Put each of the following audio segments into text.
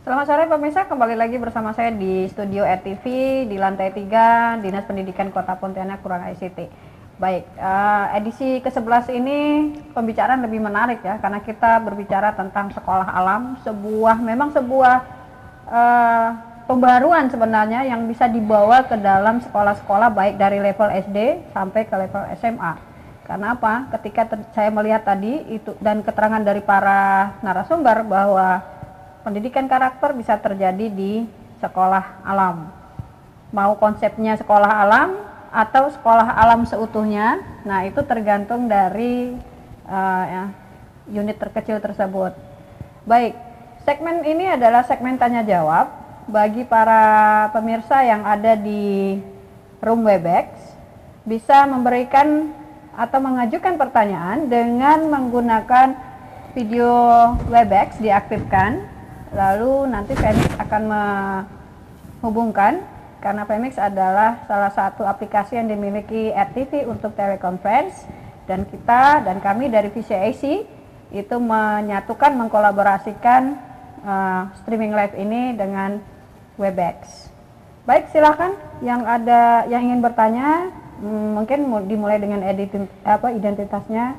Selamat sore pemirsa, kembali lagi bersama saya di studio RTV di lantai 3 Dinas Pendidikan Kota Pontianak Kurang ICT. Baik, edisi ke-11 ini pembicaraan lebih menarik ya, karena kita berbicara tentang sekolah alam, memang sebuah pembaruan sebenarnya yang bisa dibawa ke dalam sekolah-sekolah baik dari level SD sampai ke level SMA. Karena apa? Ketika saya melihat tadi itu dan keterangan dari para narasumber bahwa pendidikan karakter bisa terjadi di sekolah alam. Mau konsepnya sekolah alam atau sekolah alam seutuhnya, nah itu tergantung dari unit terkecil tersebut. Baik, segmen ini adalah segmen tanya jawab bagi para pemirsa yang ada di room Webex, bisa memberikan atau mengajukan pertanyaan dengan menggunakan video Webex diaktifkan, lalu nanti Pemix akan menghubungkan, karena Pemix adalah salah satu aplikasi yang dimiliki RTV untuk teleconference, dan kami dari VCAC itu menyatukan, mengkolaborasikan streaming live ini dengan Webex. Baik, silakan yang ingin bertanya. Mungkin dimulai dengan identitasnya.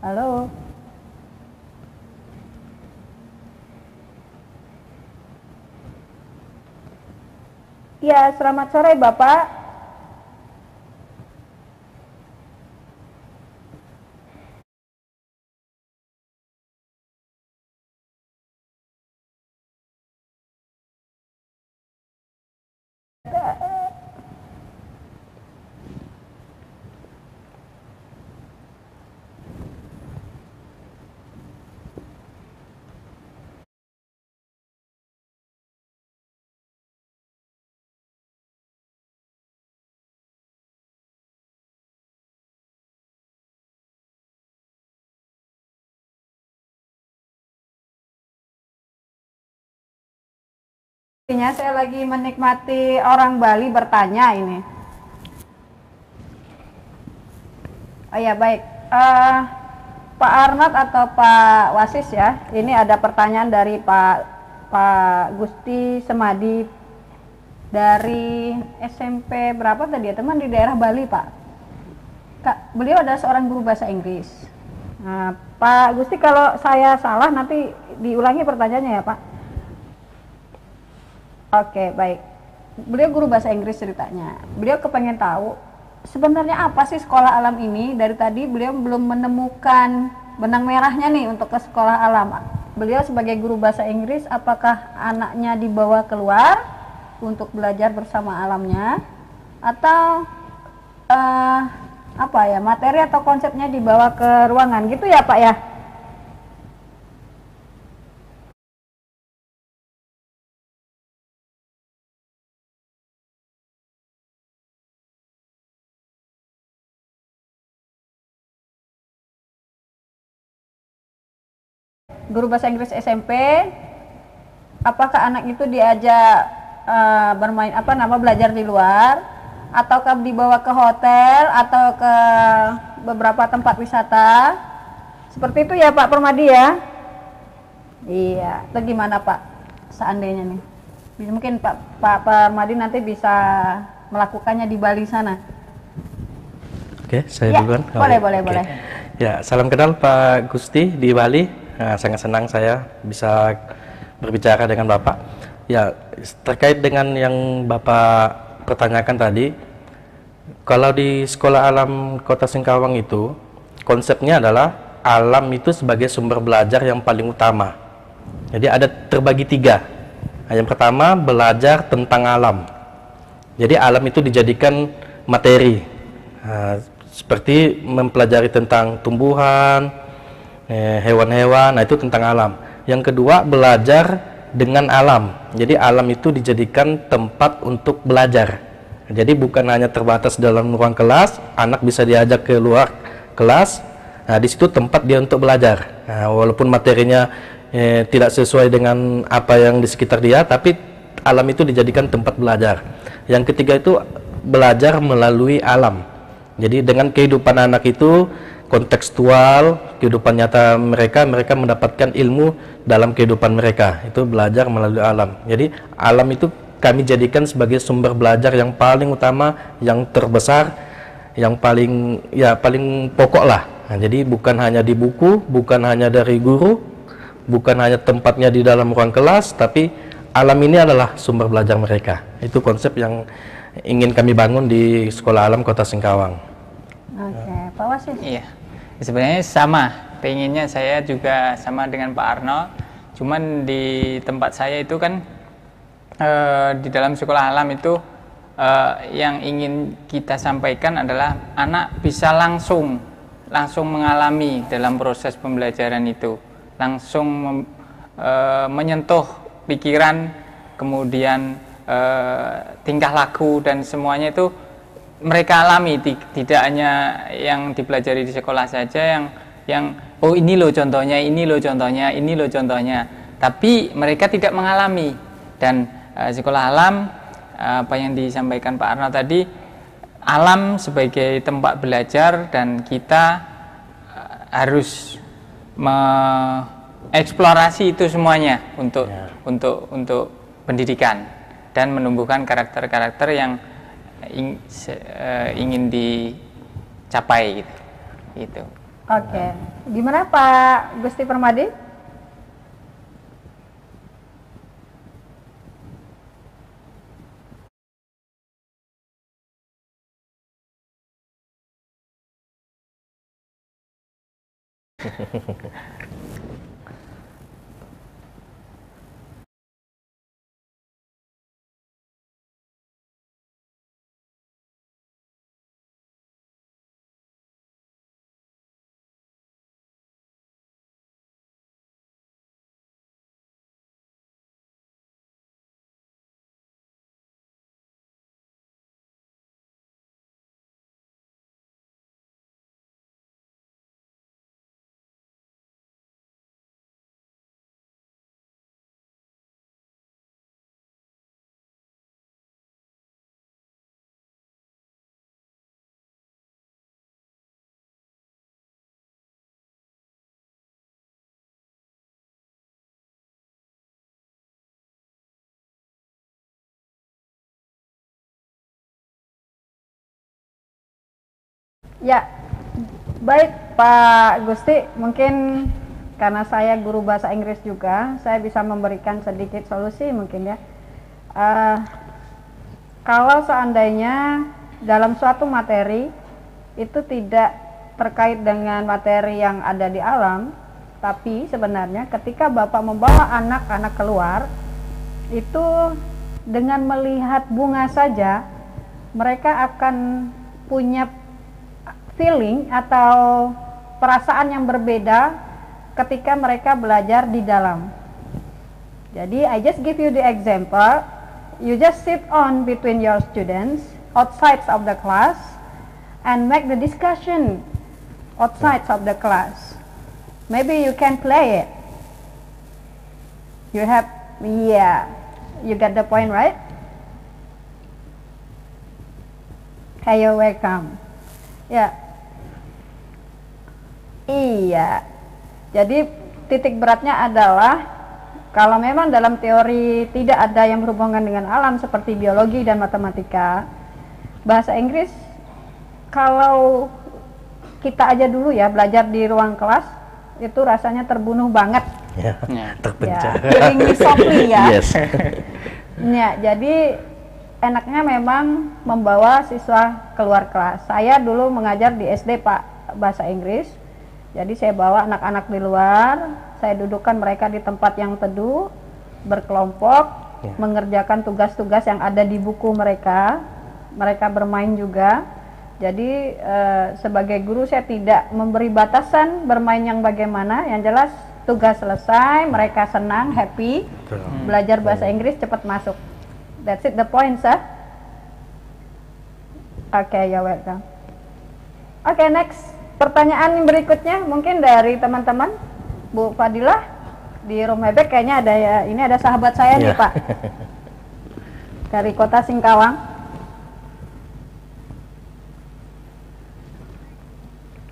Halo. Ya, selamat sore Bapak. Saya lagi menikmati orang Bali bertanya ini. Oh ya, baik. Pak Arnat atau Pak Wasis ya. Ini ada pertanyaan dari Pak Gusti Semadi dari SMP berapa tadi ya, teman, di daerah Bali, Pak. Beliau adalah seorang guru bahasa Inggris. Nah, Pak Gusti, kalau saya salah nanti diulangi pertanyaannya ya, Pak. Oke, baik. Beliau guru bahasa Inggris ceritanya. Beliau kepengen tahu sebenarnya apa sih sekolah alam ini. Dari tadi beliau belum menemukan benang merahnya nih untuk ke sekolah alam. Beliau sebagai guru bahasa Inggris, apakah anaknya dibawa keluar untuk belajar bersama alamnya, atau materi atau konsepnya dibawa ke ruangan gitu ya, Pak ya? Guru bahasa Inggris SMP, apakah anak itu diajak belajar di luar, ataukah dibawa ke hotel atau ke beberapa tempat wisata? Seperti itu ya Pak Permadi ya? Iya, itu gimana Pak seandainya nih? Mungkin Pak Permadi nanti bisa melakukannya di Bali sana. Oke, saya duluan. Boleh. Ya, salam kenal Pak Gusti di Bali. Nah, sangat senang saya bisa berbicara dengan Bapak. Ya, terkait dengan yang Bapak pertanyakan tadi, kalau di Sekolah Alam Kota Singkawang itu, konsepnya adalah alam itu sebagai sumber belajar yang paling utama. Jadi ada terbagi 3. Nah, yang pertama, belajar tentang alam. Jadi alam itu dijadikan materi. Nah, seperti mempelajari tentang tumbuhan, hewan-hewan, nah itu tentang alam. Yang kedua, belajar dengan alam. Jadi alam itu dijadikan tempat untuk belajar. Jadi bukan hanya terbatas dalam ruang kelas, anak bisa diajak ke luar kelas. Nah, di situ tempat dia untuk belajar. Nah, walaupun materinya tidak sesuai dengan apa yang di sekitar dia, tapi alam itu dijadikan tempat belajar. Yang ketiga itu belajar melalui alam. Jadi dengan kehidupan anak itu, kontekstual kehidupan nyata mereka, mereka mendapatkan ilmu dalam kehidupan mereka, itu belajar melalui alam. Jadi alam itu kami jadikan sebagai sumber belajar yang paling utama, yang terbesar, yang paling pokok lah. Nah, jadi bukan hanya di buku, bukan hanya dari guru, bukan hanya tempatnya di dalam ruang kelas, tapi alam ini adalah sumber belajar mereka. Itu konsep yang ingin kami bangun di Sekolah Alam Kota Singkawang. Oke, Pak Wasis. Iya, sebenarnya sama, pengennya saya juga sama dengan Pak Arno, cuman di tempat saya itu kan di dalam sekolah alam itu yang ingin kita sampaikan adalah anak bisa langsung mengalami dalam proses pembelajaran itu, langsung menyentuh pikiran, kemudian tingkah laku dan semuanya itu mereka alami, tidak hanya yang dipelajari di sekolah saja, yang oh ini loh contohnya, ini loh contohnya, ini loh contohnya, tapi mereka tidak mengalami. Dan sekolah alam, apa yang disampaikan Pak Arno tadi, alam sebagai tempat belajar dan kita harus mengeksplorasi itu semuanya untuk pendidikan dan menumbuhkan karakter-karakter yang ingin dicapai gitu. Oke, gimana Pak Gusti Permadi? Ya, baik Pak Gusti, mungkin karena saya guru bahasa Inggris juga, saya bisa memberikan sedikit solusi mungkin ya. Kalau seandainya dalam suatu materi itu tidak terkait dengan materi yang ada di alam, tapi sebenarnya ketika Bapak membawa anak-anak keluar, itu dengan melihat bunga saja, mereka akan punya feeling atau perasaan yang berbeda ketika mereka belajar di dalam. Jadi I just give you the example. You just sit on between your students outside of the class and make the discussion outside of the class. Maybe you can play it. You have, yeah, you get the point, right? Hey, you're welcome. Ya, iya. Jadi titik beratnya adalah kalau memang dalam teori tidak ada yang berhubungan dengan alam seperti biologi dan matematika, bahasa Inggris kalau kita aja dulu ya belajar di ruang kelas itu rasanya terbunuh banget. Ya, terpecah. Feeling softly ya. Yes. Ya, jadi enaknya memang membawa siswa keluar kelas. Saya dulu mengajar di SD Pak bahasa Inggris. Jadi saya bawa anak-anak di luar, saya dudukkan mereka di tempat yang teduh, berkelompok, mengerjakan tugas-tugas yang ada di buku mereka. Mereka bermain juga. Jadi sebagai guru saya tidak memberi batasan bermain yang bagaimana. Yang jelas tugas selesai, mereka senang, happy, belajar bahasa Inggris cepat masuk. That's it, the point, sir. Okay, you're welcome. Okay, next. Pertanyaan berikutnya mungkin dari teman-teman. Bu Fadilah di Romebek kayaknya ada ya. Ini ada sahabat saya nih, Pak. Dari Kota Singkawang.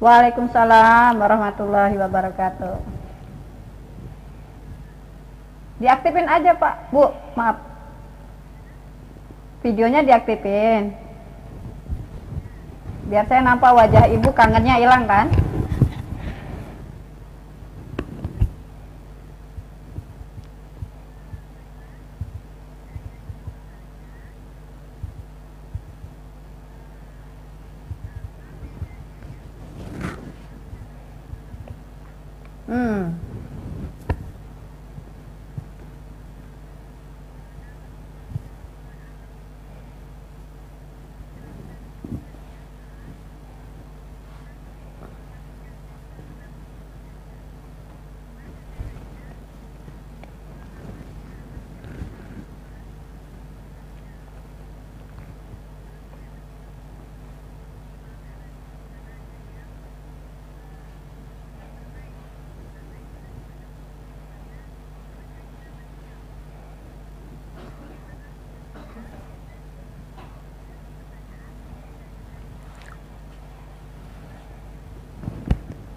Waalaikumsalam warahmatullahi wabarakatuh. Diaktifin aja Pak, Bu, maaf. Videonya diaktifin. Biar saya nampak wajah Ibu, kangennya hilang kan?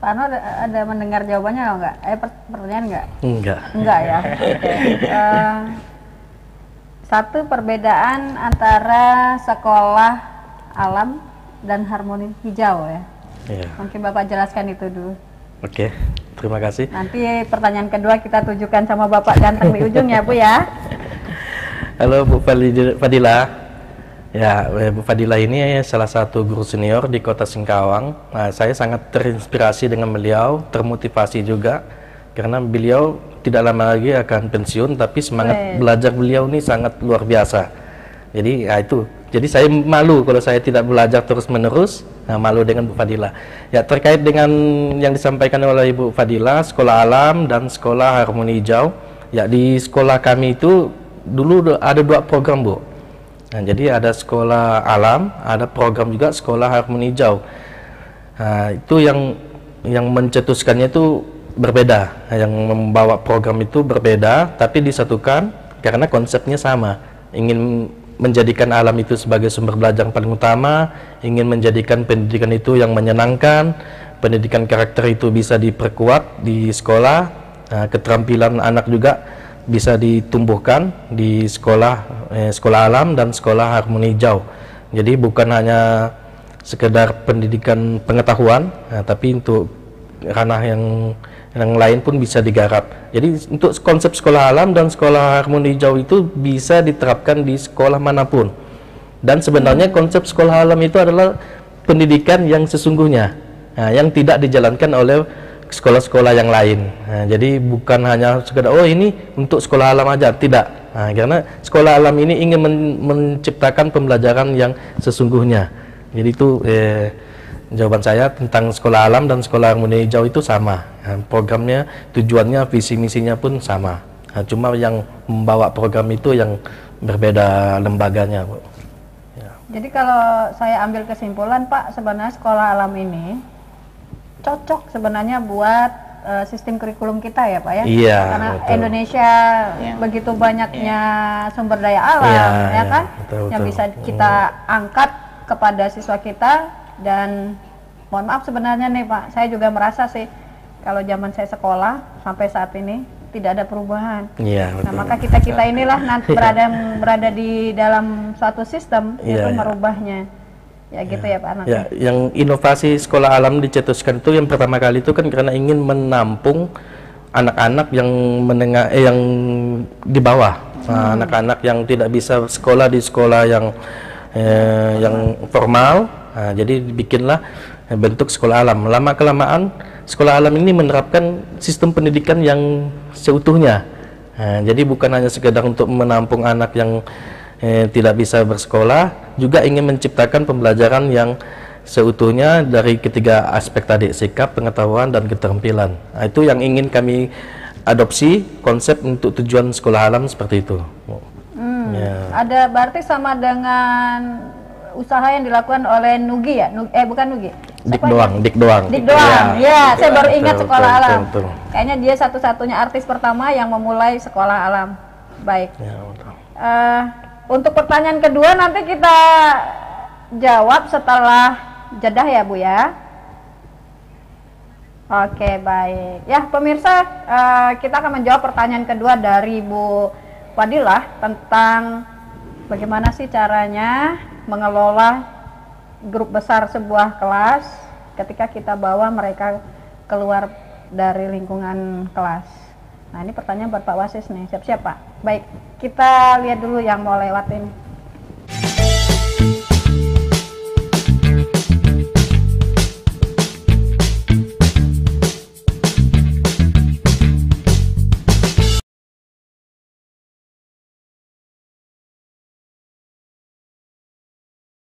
Pak Arno ada mendengar jawabannya enggak? Pertanyaan enggak? Enggak. Enggak ya. Oke. Satu perbedaan antara sekolah alam dan harmoni hijau ya. Iya. Mungkin Bapak jelaskan itu dulu. Oke, terima kasih. Nanti pertanyaan kedua kita tujukan sama Bapak ganteng di ujung ya Bu ya. Halo Bu Fadila. Ya, Bu Fadila ini salah satu guru senior di Kota Singkawang. Nah, saya sangat terinspirasi dengan beliau, termotivasi juga karena beliau tidak lama lagi akan pensiun, tapi semangat belajar beliau ini sangat luar biasa. Jadi, ya itu. Jadi saya malu kalau saya tidak belajar terus-menerus. Nah, malu dengan Bu Fadila. Ya, terkait dengan yang disampaikan oleh Ibu Fadila, sekolah alam dan sekolah harmoni hijau. Ya, di sekolah kami itu dulu ada 2 program, Bu. Nah, jadi ada sekolah alam, ada program juga sekolah harmoni hijau. Nah, itu yang mencetuskannya itu berbeda, yang membawa program itu berbeda, tapi disatukan karena konsepnya sama, ingin menjadikan alam itu sebagai sumber belajar yang paling utama, ingin menjadikan pendidikan itu yang menyenangkan, pendidikan karakter itu bisa diperkuat di sekolah, keterampilan anak juga bisa ditumbuhkan di sekolah alam dan sekolah harmoni hijau. Jadi bukan hanya sekedar pendidikan pengetahuan, tapi untuk ranah yang lain pun bisa digarap. Jadi untuk konsep sekolah alam dan sekolah harmoni hijau itu bisa diterapkan di sekolah manapun. Dan sebenarnya konsep sekolah alam itu adalah pendidikan yang sesungguhnya, yang tidak dijalankan oleh sekolah-sekolah yang lain. Nah, jadi bukan hanya sekedar oh ini untuk sekolah alam aja, tidak. Nah, karena sekolah alam ini ingin menciptakan pembelajaran yang sesungguhnya. Jadi itu jawaban saya tentang sekolah alam dan sekolah harmoni hijau itu sama. Nah, programnya, tujuannya, visi misinya pun sama. Nah, cuma yang membawa program itu yang berbeda lembaganya, Bu. Ya. Jadi kalau saya ambil kesimpulan Pak, sebenarnya sekolah alam ini cocok sebenarnya buat sistem kurikulum kita ya Pak ya. Iya, karena betul. Indonesia begitu banyaknya sumber daya alam ya kan, betul, yang betul. bisa kita angkat kepada siswa kita. Dan mohon maaf sebenarnya nih Pak, saya juga merasa sih kalau zaman saya sekolah sampai saat ini tidak ada perubahan. Iya, betul. Nah maka kita inilah nanti berada di dalam suatu sistem itu merubahnya. Ya gitu ya Pak Arno. Ya, yang inovasi sekolah alam dicetuskan itu yang pertama kali itu kan karena ingin menampung anak-anak yang menengah yang di bawah, anak-anak yang tidak bisa sekolah di sekolah yang formal. Nah, jadi bikinlah bentuk sekolah alam. Lama kelamaan sekolah alam ini menerapkan sistem pendidikan yang seutuhnya. Nah, jadi bukan hanya sekedar untuk menampung anak yang tidak bisa bersekolah, juga ingin menciptakan pembelajaran yang seutuhnya dari ketiga aspek tadi, sikap, pengetahuan, dan keterampilan. Nah, itu yang ingin kami adopsi konsep untuk tujuan sekolah alam seperti itu. Ya. Ada berarti sama dengan usaha yang dilakukan oleh Nugi ya? Bukan Nugi. Dik doang. Ya, saya baru ingat sekolah alam. Betul. Kayaknya dia satu-satunya artis pertama yang memulai sekolah alam. Baik. Ya, betul. Untuk pertanyaan kedua nanti kita jawab setelah jedah ya Bu ya. Oke, baik. Ya, pemirsa, kita akan menjawab pertanyaan kedua dari Bu Fadilah tentang bagaimana sih caranya mengelola grup besar sebuah kelas ketika kita bawa mereka keluar dari lingkungan kelas. Nah, ini pertanyaan buat Pak Wasis nih. Siap-siap, Pak. Baik, kita lihat dulu yang mau lewatin.